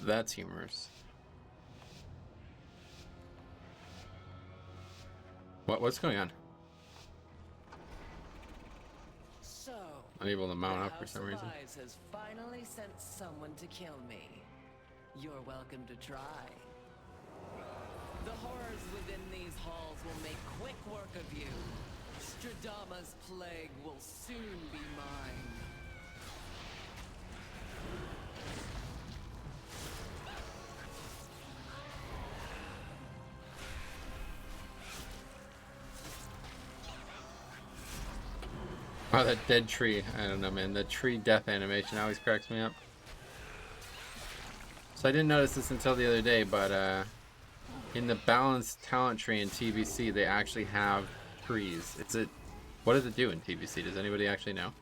That's humorous. What's going on? So, Unable to mount the up for House some of reason. Ice has finally sent someone to kill me. You're welcome to try. The horrors within these halls will make quick work of you. Stradama's plague will soon be mine. Oh, that dead tree. I don't know, man. The tree death animation always cracks me up. So I didn't notice this until the other day, but in the balanced talent tree in TBC, they actually have trees. What does it do in TBC? Does anybody actually know?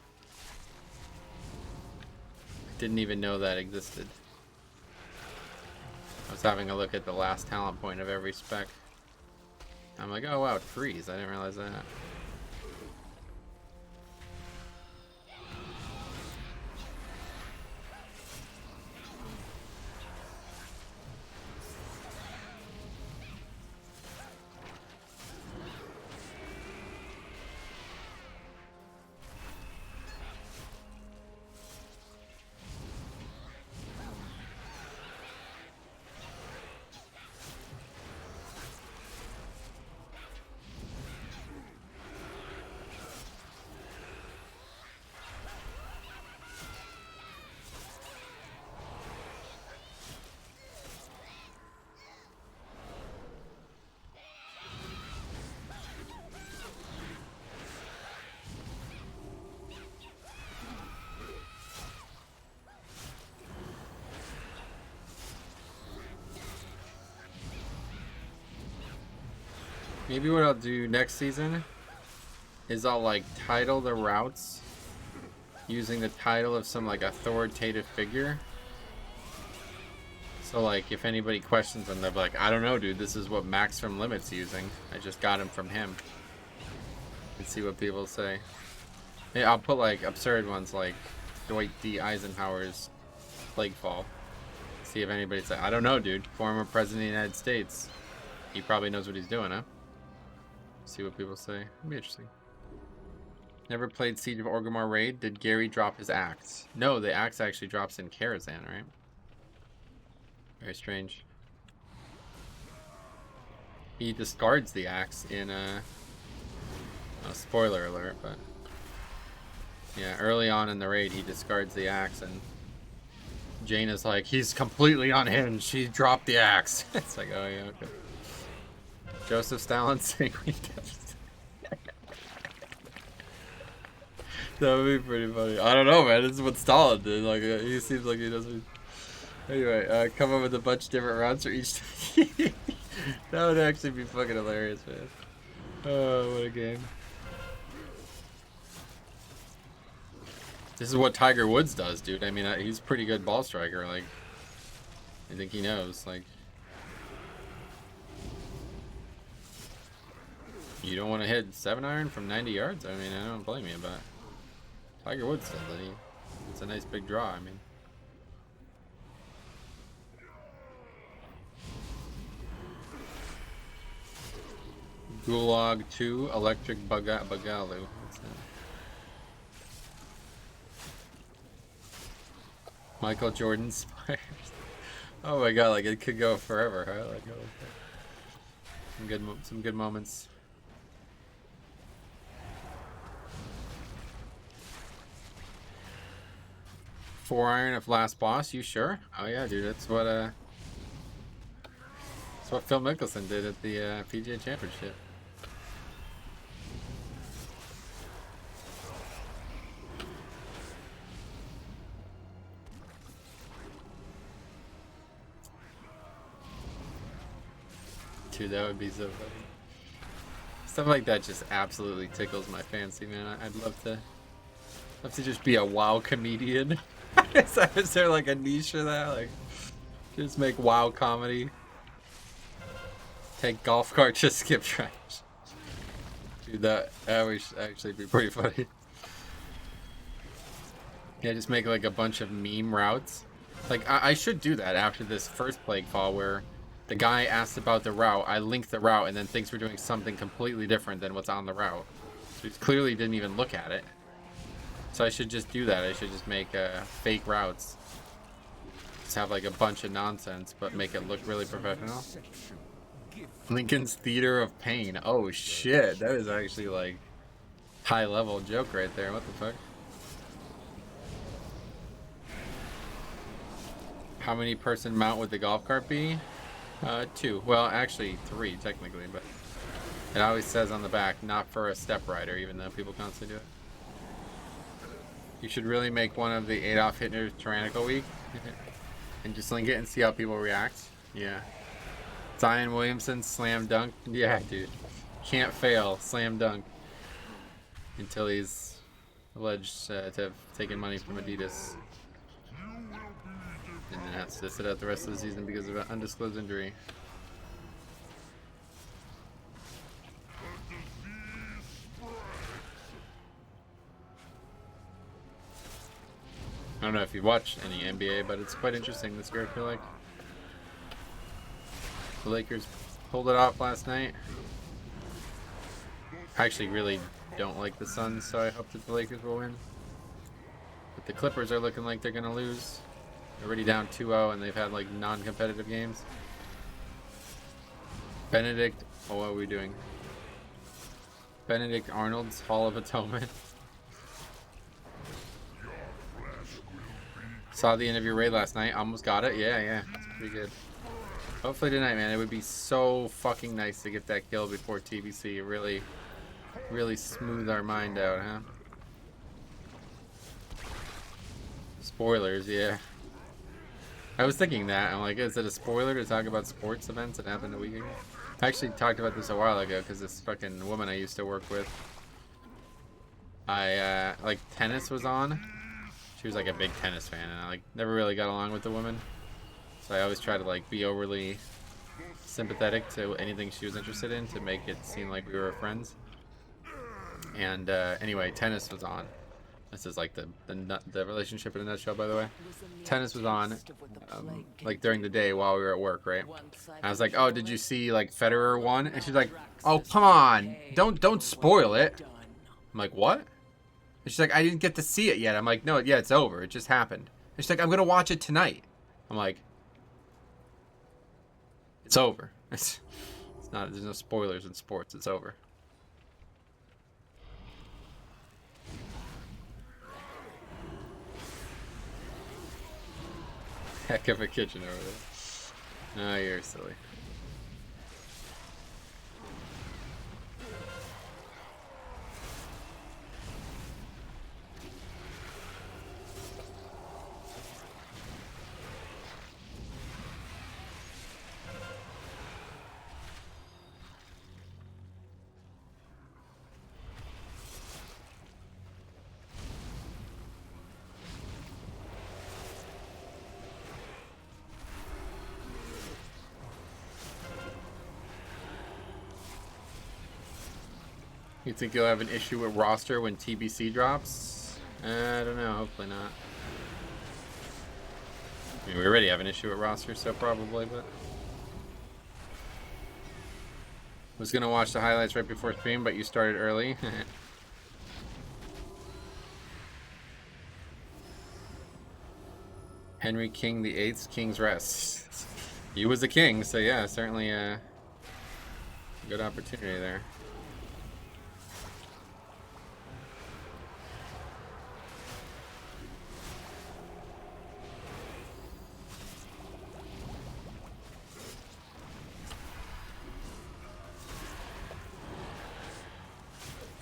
I didn't even know that existed. I was having a look at the last talent point of every spec. I'm like, oh wow, trees. I didn't realize that. Maybe what I'll do next season is I'll like title the routes using the title of some like authoritative figure. So like if anybody questions them, they'll be like, I don't know, dude, this is what Max from Limit's using. I just got him from him. And see what people say. Yeah, I'll put like absurd ones like Dwight D. Eisenhower's Plaguefall. See if anybody say, I don't know, dude, former president of the United States. He probably knows what he's doing, huh? See what people say. It'll be interesting. Never played Siege of Orgrimmar Raid. Did Gary drop his axe? No, the axe actually drops in Karazhan, right? Very strange. He discards the axe in a spoiler alert, but yeah, early on in the raid he discards the axe and Jaina's like, he's completely unhinged. She dropped the axe. It's like, oh yeah, okay. Joseph Stalin saying we that would be pretty funny. I don't know, man. This is what Stalin did. Like, he seems like he doesn't. Anyway, come up with a bunch of different routes for each. That would actually be fucking hilarious, man. Oh, what a game. This is what Tiger Woods does, dude. I mean, he's a pretty good ball striker. Like, I think he knows. Like, you don't want to hit 7-iron from 90 yards? I mean, I don't blame you, but Tiger Woods does it. It's a nice big draw, I mean. Gulag 2, Electric Bagalu. Michael Jordan Spires. Oh my god, like it could go forever, huh? Like, some good moments. 4-iron if last boss, you sure? Oh yeah, dude, that's what Phil Mickelson did at the PGA Championship. Dude, that would be so funny. Stuff like that just absolutely tickles my fancy, man. I'd love to just be a WoW comedian. Is there like a niche for that? Like, just make WoW comedy. Take golf cart, just skip trash. Dude, that would actually be pretty funny. Yeah, just make like a bunch of meme routes. Like, I should do that after this first Plaguefall where the guy asked about the route, I linked the route, and then thinks we're doing something completely different than what's on the route. So he clearly didn't even look at it. So I should just do that. I should just make fake routes. Just have like a bunch of nonsense, but make it look really professional. Lincoln's Theater of Pain. Oh shit, that is actually like high level joke right there. What the fuck? How many person mount would the golf cart be? 2. Well, actually 3 technically, but it always says on the back, not for a step rider, even though people constantly do it. You should really make one of the Adolf Hitler Tyrannical Week and just link it and see how people react. Yeah. Zion Williamson slam dunk. Yeah, dude. Can't fail. Slam dunk. Until he's alleged to have taken money from Adidas. And then has to sit out the rest of the season because of an undisclosed injury. I don't know if you've watched any NBA, but it's quite interesting this year, I feel like. The Lakers pulled it off last night. I actually really don't like the Suns, so I hope that the Lakers will win. But the Clippers are looking like they're going to lose. They're already down 2-0, and they've had like non-competitive games. Benedict, oh, what are we doing? Benedict Arnold's Hall of Atonement. Saw the end of your raid last night. Almost got it. Yeah. It's pretty good. Hopefully tonight, man. It would be so fucking nice to get that kill before TBC. Really smooth our mind out, huh? Spoilers, yeah. I was thinking that. I'm like, is it a spoiler to talk about sports events that happened a week ago? I actually talked about this a while ago because this fucking woman I used to work with, like tennis was on. She was like a big tennis fan, and I like never really got along with the woman. So I always try to like be overly sympathetic to anything she was interested in to make it seem like we were friends. And anyway, tennis was on. This is like the relationship in a nutshell, by the way. Tennis was on, like during the day while we were at work, right? And I was like, "Oh, did you see like Federer won?" And she's like, "Oh, come on, don't spoil it." I'm like, "What?" And she's like, "I didn't get to see it yet." I'm like, "No, yeah, it's over. It just happened." And she's like, "I'm gonna watch it tonight." I'm like, "It's over. It's not. There's no spoilers in sports. It's over." Heck of a kitchen over there. Oh, you're silly. You think you'll have an issue with roster when TBC drops? I don't know. Hopefully not. I mean, we already have an issue with roster, so probably, but... Was gonna watch the highlights right before stream, but you started early. Henry King the Eighth's King's Rest. He was the king, so yeah, certainly a good opportunity there.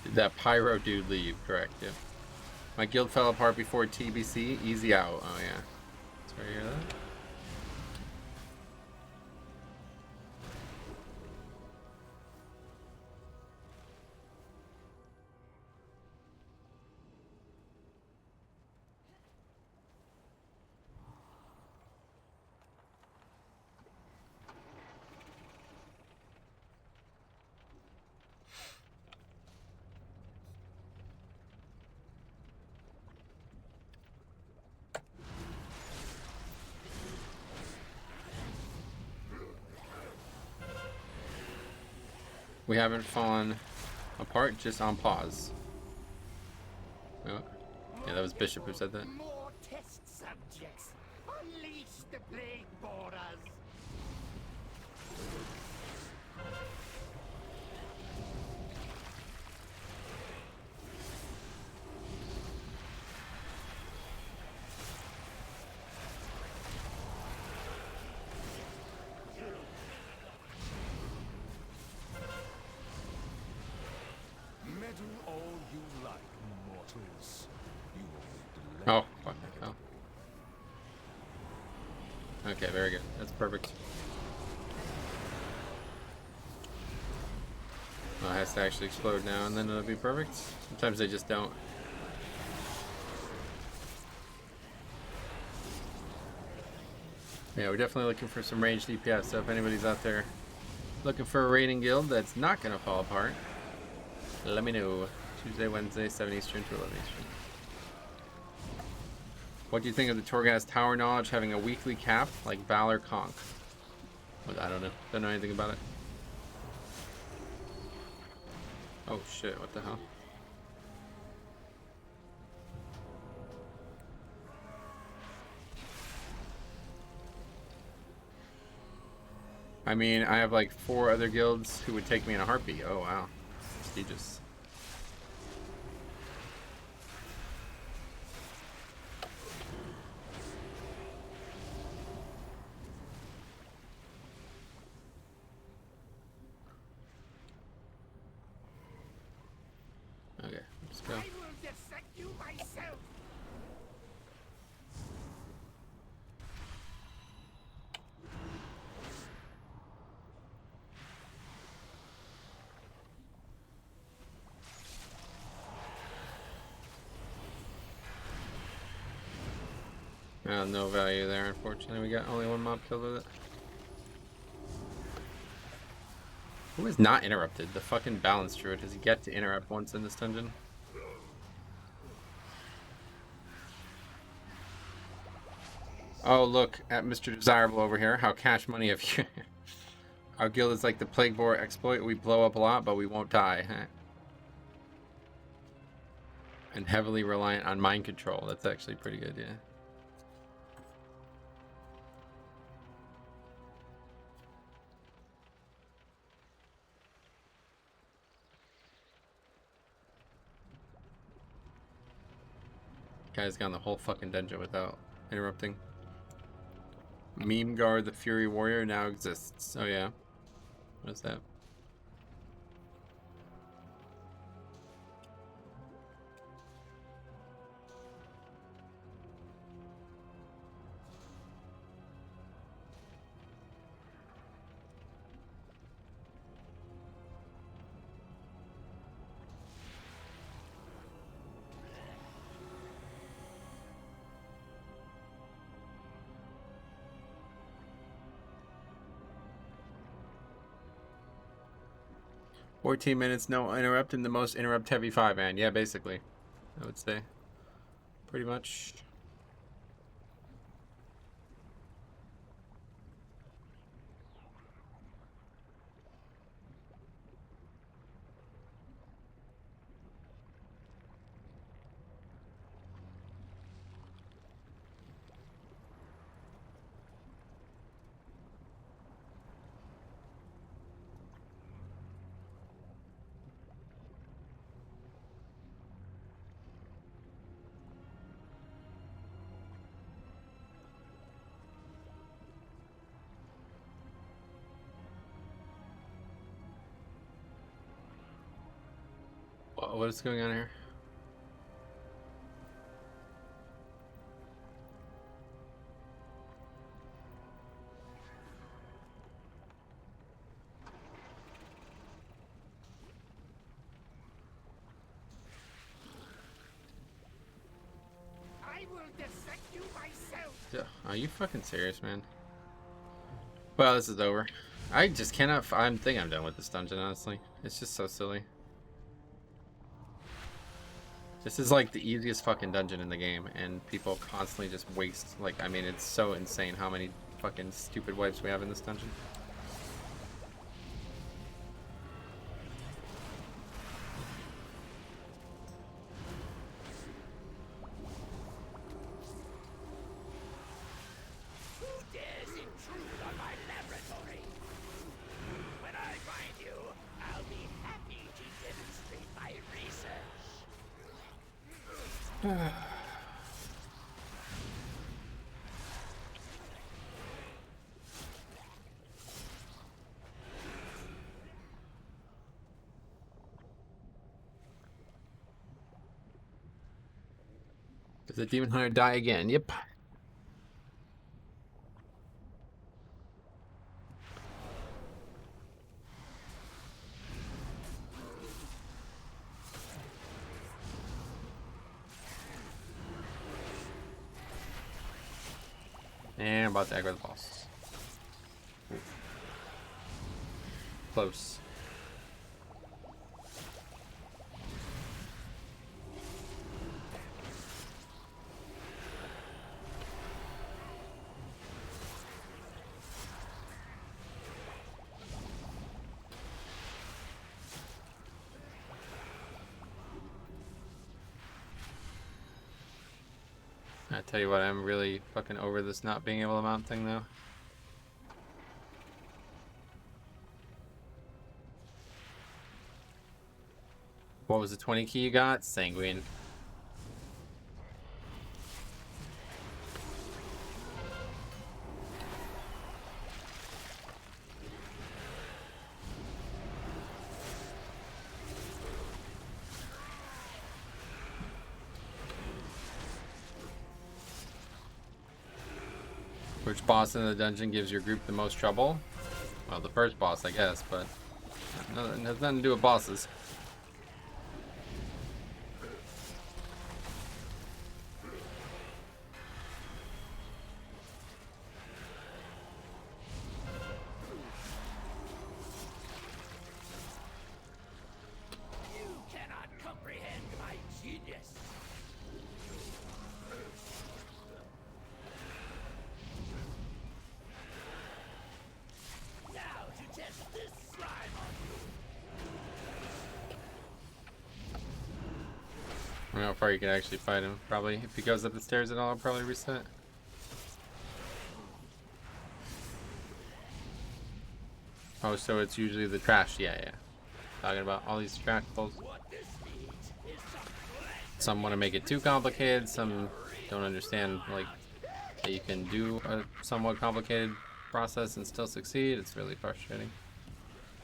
Did that pyro dude leave? Correct, yeah. My guild fell apart before TBC. Easy out. Oh, yeah. Sorry to hear that. We haven't fallen apart, just on pause. Oh. Yeah, that was Bishop who said that. More test subjects. Unleash the plague borders. Meddle all you like, mortals. You will Oh, fuck. Oh. Okay, very good. That's perfect. Well, it has to actually explode now, and then it'll be perfect. Sometimes they just don't. Yeah, we're definitely looking for some ranged DPS, so if anybody's out there looking for a raiding guild that's not going to fall apart, let me know. Tuesday, Wednesday, 7 Eastern to 11 Eastern. What do you think of the Torghast Tower knowledge having a weekly cap like Valor Conk? Well, I don't know. Don't know anything about it. Oh shit, what the hell? I mean, I have like 4 other guilds who would take me in a heartbeat. Oh wow. Prestigious. Okay, let's go. I will dissect you myself. No value there, unfortunately. We got only 1 mob killed with it. Who is not interrupted? The fucking balance druid. Does he get to interrupt once in this dungeon? Oh, look at Mr. Desirable over here. How cash money have you? Our guild is like the Plague Boar exploit. We blow up a lot, but we won't die. And heavily reliant on mind control. That's actually pretty good, yeah. Guy's gone the whole fucking dungeon without interrupting. Meme Guard the Fury Warrior now exists. Oh yeah. What is that? "14 minutes, no interrupt, and the most interrupt heavy 5-man." Yeah, basically. I would say. Pretty much. What is going on here? I will dissect you myself. Yeah, are you fucking serious, man? Well, this is over. I just cannot. I think I'm done with this dungeon, honestly. It's just so silly. This is like the easiest fucking dungeon in the game, and people constantly just waste. Like, I mean, it's so insane how many fucking stupid wipes we have in this dungeon. Does the demon hunter die again? Yep. And I'm about to aggro the boss. Ooh. Close. I tell you what, I'm really fucking over this not being able to mount thing though. What was the 20 key you got? Sanguine. Which boss in the dungeon gives your group the most trouble? Well, the first boss, I guess, but it has nothing to do with bosses. You cannot comprehend my genius. Now to test this slime on I don't know how far you can actually fight him. Probably, if he goes up the stairs at all, I'll probably reset. Oh, so it's usually the trash. Yeah, yeah. Talking about all these trash pulls. Some want to make it too complicated. Some don't understand, like, that you can do a somewhat complicated process and still succeed. It's really frustrating.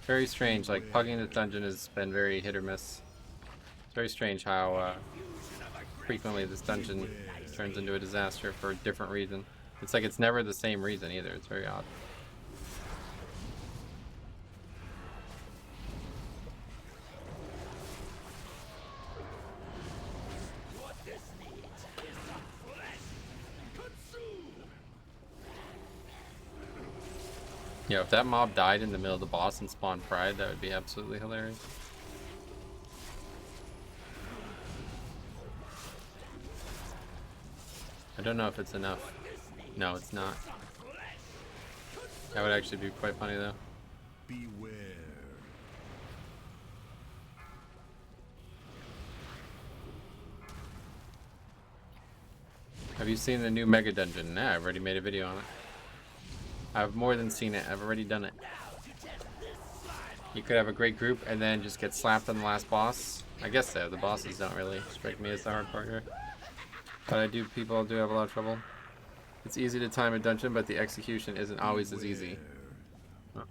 Very strange. Like, plugging this dungeon has been very hit or miss. It's very strange how frequently this dungeon turns into a disaster for a different reason. It's like it's never the same reason either. It's very odd. Yeah, if that mob died in the middle of the boss and spawned Pride, that would be absolutely hilarious. I don't know if it's enough. No, it's not. That would actually be quite funny though. Beware. Have you seen the new Mega Dungeon? Nah, I've already made a video on it. I've more than seen it. I've already done it. You could have a great group and then just get slapped on the last boss. I guess so. The bosses don't really strike me as the hard part here. But people do have a lot of trouble. It's easy to time a dungeon, but the execution isn't always as easy. Oh.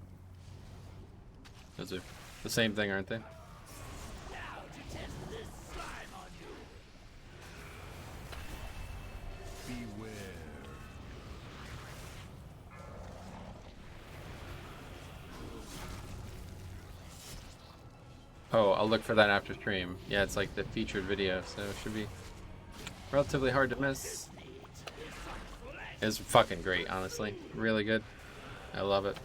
Those are the same thing, aren't they? Beware. Oh, I'll look for that after stream. Yeah, it's like the featured video, so it should be relatively hard to miss. It's fucking great, honestly. Really good. I love it.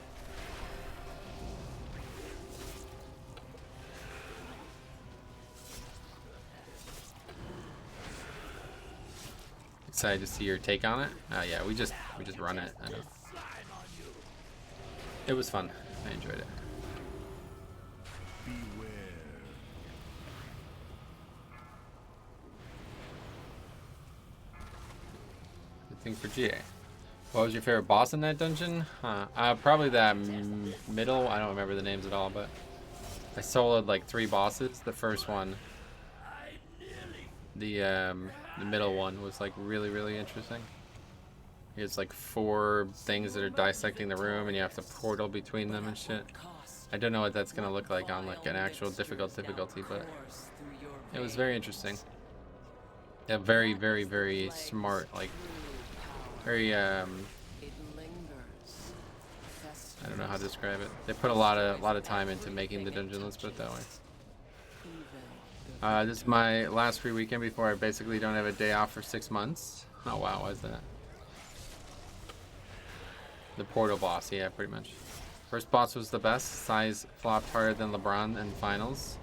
Excited to see your take on it. Oh yeah, we just run it. I know. It was fun. I enjoyed it. Beware. Good thing for GA. What was your favorite boss in that dungeon? Probably that middle. I don't remember the names at all, but I soloed like 3 bosses. The first one, the The middle one was like really interesting. It's like 4 things that are dissecting the room, and you have to portal between them and shit. I don't know what that's gonna look like on like an actual difficulty, but it was very interesting. Yeah, very smart, like very I don't know how to describe it. They put a lot of time into making the dungeon, let's put it that way. This is my last free weekend before I basically don't have a day off for 6 months. Oh wow, why is that? The portal boss, yeah, pretty much. First boss was the best. Size flopped harder than LeBron in finals.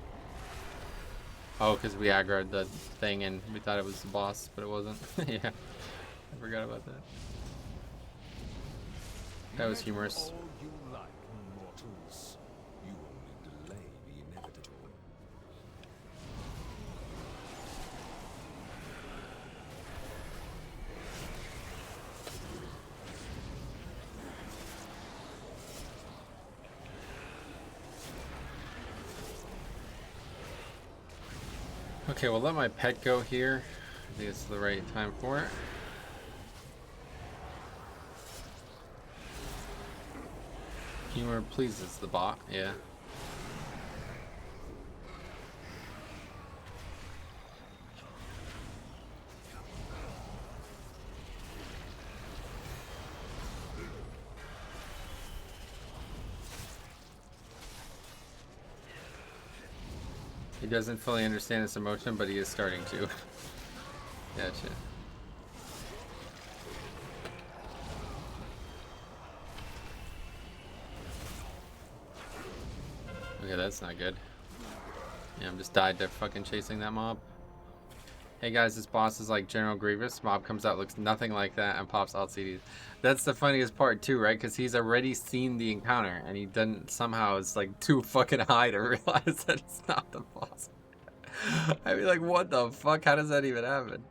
Oh, because we aggroed the thing and we thought it was the boss, but it wasn't. Yeah, I forgot about that. That was humorous. All you like, mortals. You only delay the inevitable. Okay, we'll let my pet go here. I think it's the right time for it. Humor pleases the bot, yeah. He doesn't fully understand its emotion, but he is starting to. Gotcha. Okay, that's not good. Yeah, I'm just died to fucking chasing that mob. Hey guys, this boss is like General Grievous. Mob comes out, looks nothing like that, and pops alt CDs. That's the funniest part too, right? Because he's already seen the encounter, and he doesn't somehow is like too fucking high to realize that it's not the boss. I mean, like, what the fuck? How does that even happen?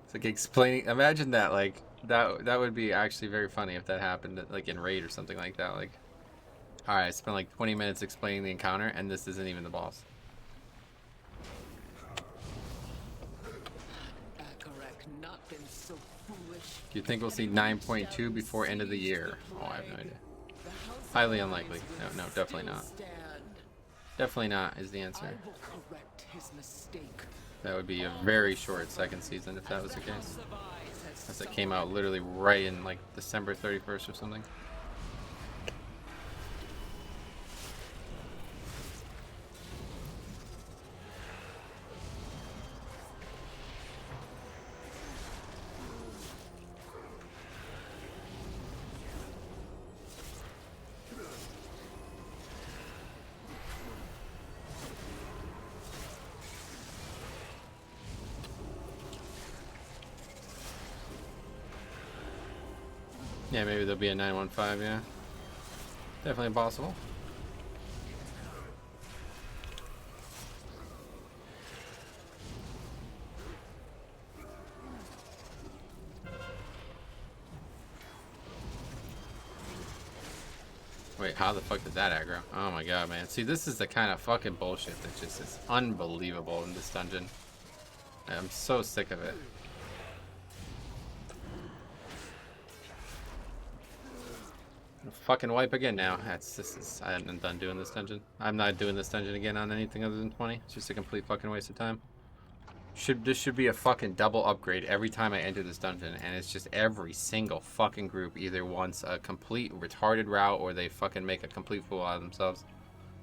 It's like explaining. Imagine that, like that would be actually very funny if that happened, like in Raid or something like that. Like, all right, I spent like 20 minutes explaining the encounter, and this isn't even the boss. Do you think we'll see 9.2 before end of the year? Oh, I have no idea. Highly unlikely. No, definitely not. Definitely not is the answer. That would be a very short second season if that was the case. As it came out literally right in like December 31st or something. Yeah, maybe there'll be a 915, yeah. Definitely possible. Wait, how the fuck did that aggro? Oh my god, man. See, this is the kind of fucking bullshit that just is unbelievable in this dungeon. I'm so sick of it. Fucking wipe again now. I'm done doing this dungeon. I'm not doing this dungeon again on anything other than 20. It's just a complete fucking waste of time. This should be a fucking double upgrade every time I enter this dungeon, and it's just every single fucking group either wants a complete retarded route or they fucking make a complete fool out of themselves.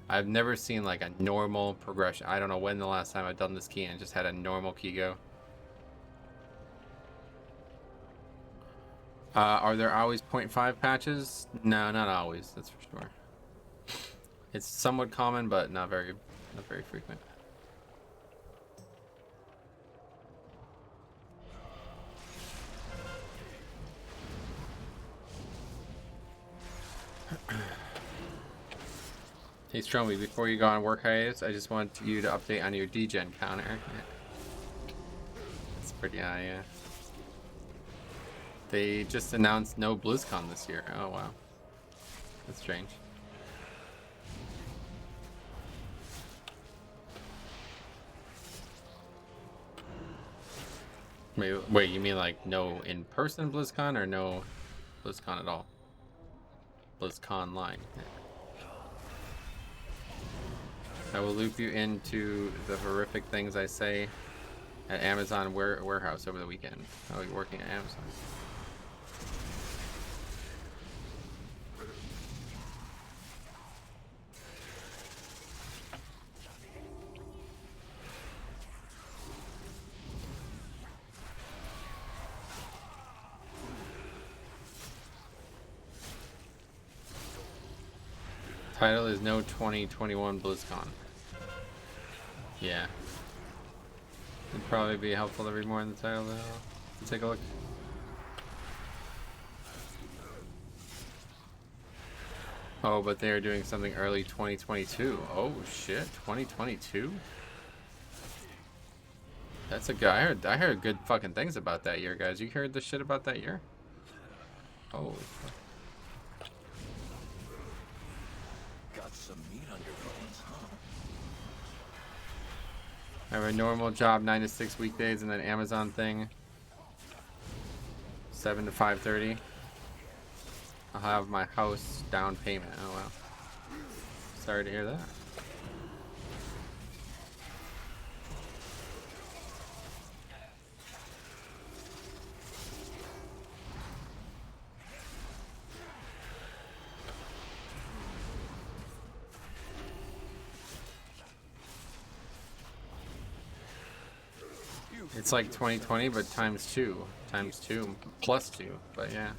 I've never seen like a normal progression. I don't know when the last time I've done this key and just had a normal key go. Are there always 0.5 patches? No, not always, that's for sure. It's somewhat common, but not very frequent. Hey Stromy, before you go on work hiatus, I just want you to update on your degen counter. It's pretty high, yeah. They just announced no Blizzcon this year. Oh wow. That's strange. Wait, you mean like no in-person BlizzCon or no BlizzCon at all? BlizzCon line. I will loop you into the horrific things I say at Amazon warehouse over the weekend. Oh, you're working at Amazon. Title is no 2021 BlizzCon. Yeah. It'd probably be helpful to read more in the title though. Take a look. Oh, but they are doing something early 2022. Oh shit, 2022? That's a good. I heard good fucking things about that year, guys. You heard the shit about that year? Oh. Got some meat on your bones, huh? I have a normal job, 9 to 6 weekdays, and then Amazon thing, 7 to 5:30. I'll have my house down payment. Oh wow. Sorry to hear that. It's like 2020, but times 2. Times 2. Plus 2. But yeah.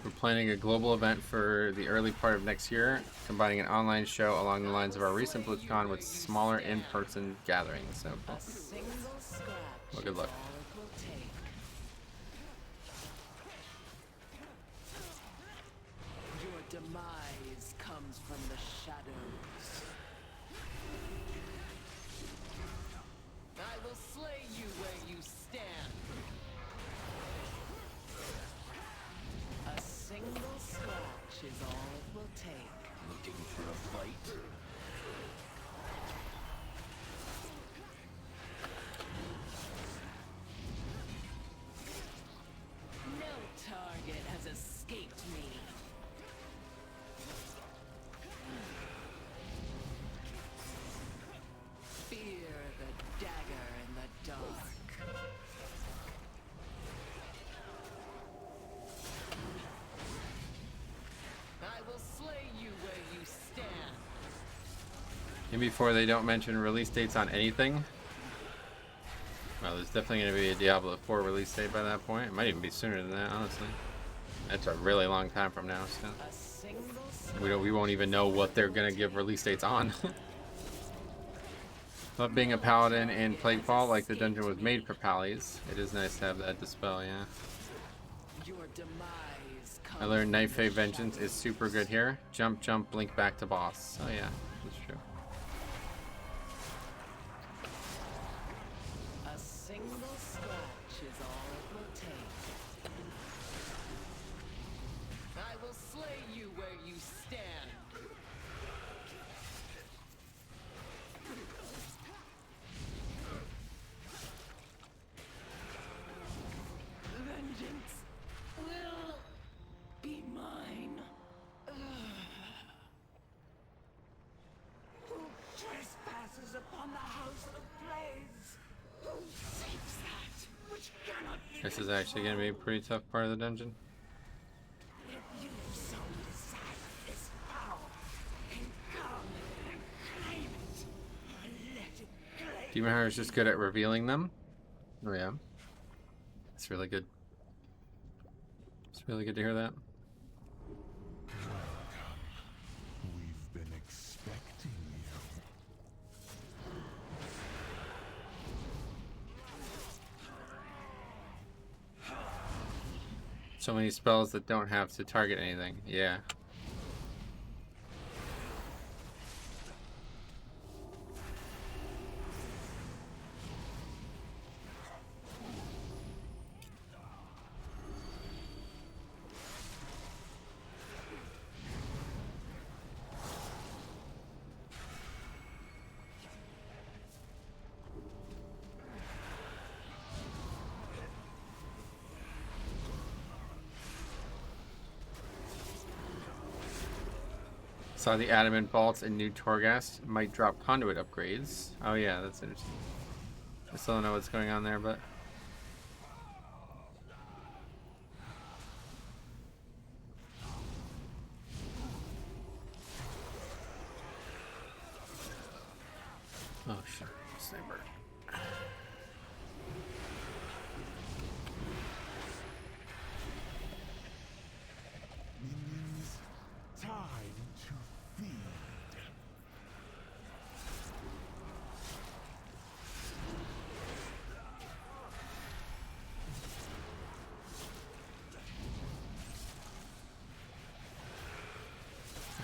We're planning a global event for the early part of next year, combining an online show along the lines of our recent Blizzcon with smaller in-person gatherings. So cool. Well, good luck. Your demise comes from the shadows. I will slay you where you stand. A single scratch is all it will take. Looking for a fight? No target has escaped me. Fear the dagger in the dark. I will slay you where you stand. And before they don't mention release dates on anything. Well, there's definitely going to be a Diablo 4 release date by that point. It might even be sooner than that, honestly. That's a really long time from now, so. A single We won't even know what they're going to give release dates on. Love being a paladin in Plaguefall, like the dungeon was made for pallies. It is nice to have that dispel, yeah. your demise comes. I learned Night Fae Vengeance is super good here. Jump, jump, blink back to boss. Oh yeah, that's true. A single scratch is all it will take. I will slay you where you stand. Vengeance will be mine. Who trespasses upon the house of Blaze? Who seeks that which cannot be? This is actually going to be a pretty tough part of the dungeon. If you so desire this power, then come and claim it. Let it claim. Demon Hunter is just good at revealing them. Oh yeah. It's really good. It's really good to hear that. So many spells that don't have to target anything. Yeah. Saw the adamant bolts and new Torghast might drop conduit upgrades. Oh yeah, that's interesting. I still don't know what's going on there, but oh shit, sniper. Minions, time to feed.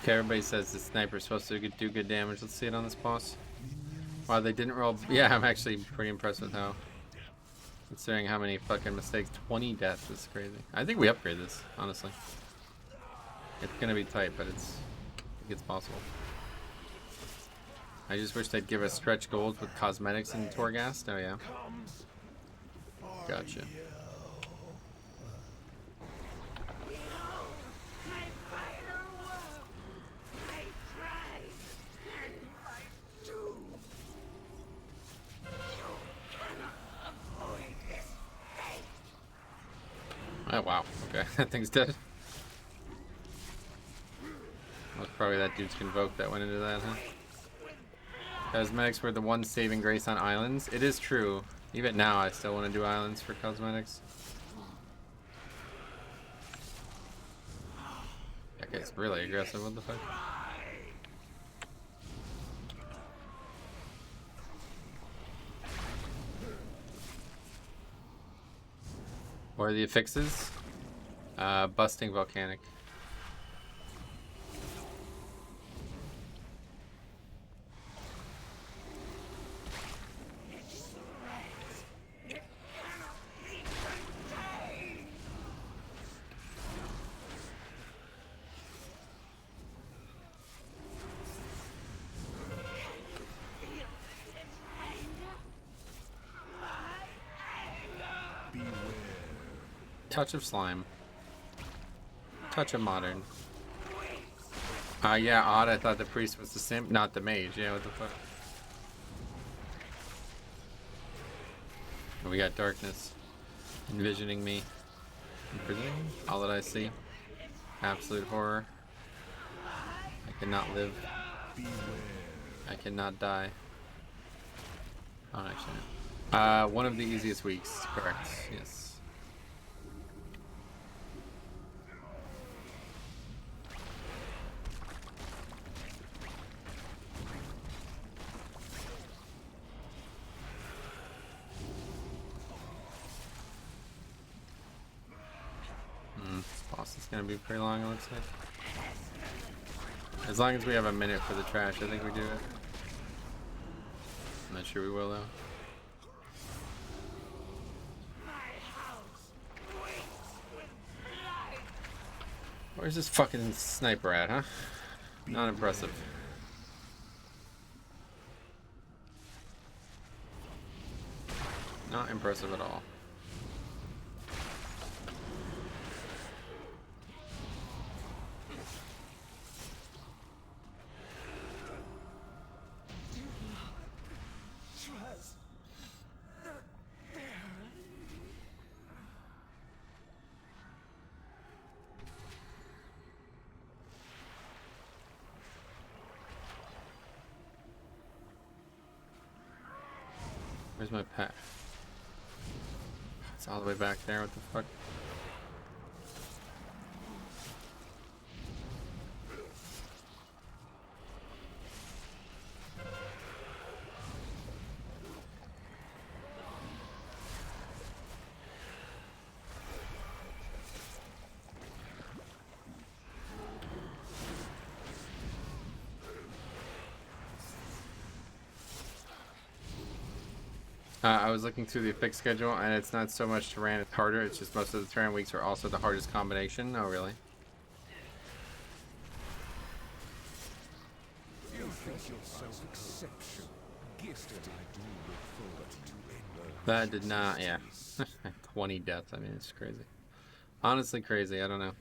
Okay, everybody says the sniper's supposed to do good damage. Let's see it on this boss. Wow, they didn't roll. Yeah, I'm actually pretty impressed with how. Considering how many fucking mistakes. 20 deaths is crazy. I think we upgrade this, honestly. It's gonna be tight, but I think it's possible. I just wish they'd give us stretch gold with cosmetics and Torghast. Oh yeah. Gotcha. My final work. I tried, and I do. You cannot avoid this fate. Oh wow. Okay, that thing's dead. That's probably that dude's Convoke that went into that, huh? Cosmetics were the one saving grace on islands. It is true. Even now, I still want to do islands for cosmetics. That guy's really aggressive. What the fuck? What are the affixes? Busting volcanic. Touch of slime. Touch of modern. Yeah, odd. I thought the priest was the simp, not the mage. Yeah, what the fuck? And we got darkness. Envisioning me. Imprisoning me? All that I see. Absolute horror. I cannot live. I cannot die. Oh, actually. No. One of the easiest weeks. Correct. Yes. It's gonna be pretty long, it looks like. As long as we have a minute for the trash, I think we do it. I'm not sure we will, though. Where's this fucking sniper at, huh? Not impressive. Not impressive at all. Where's my pet? It's all the way back there. What the fuck? I was looking through the fixed schedule, and it's not so much Terran, it's harder. It's just most of the Terran weeks are also the hardest combination. Oh, really? You think yourself exceptional. Guess that I do look forward to ending. That did not, yeah. 20 deaths. I mean, it's crazy. Honestly, crazy. I don't know.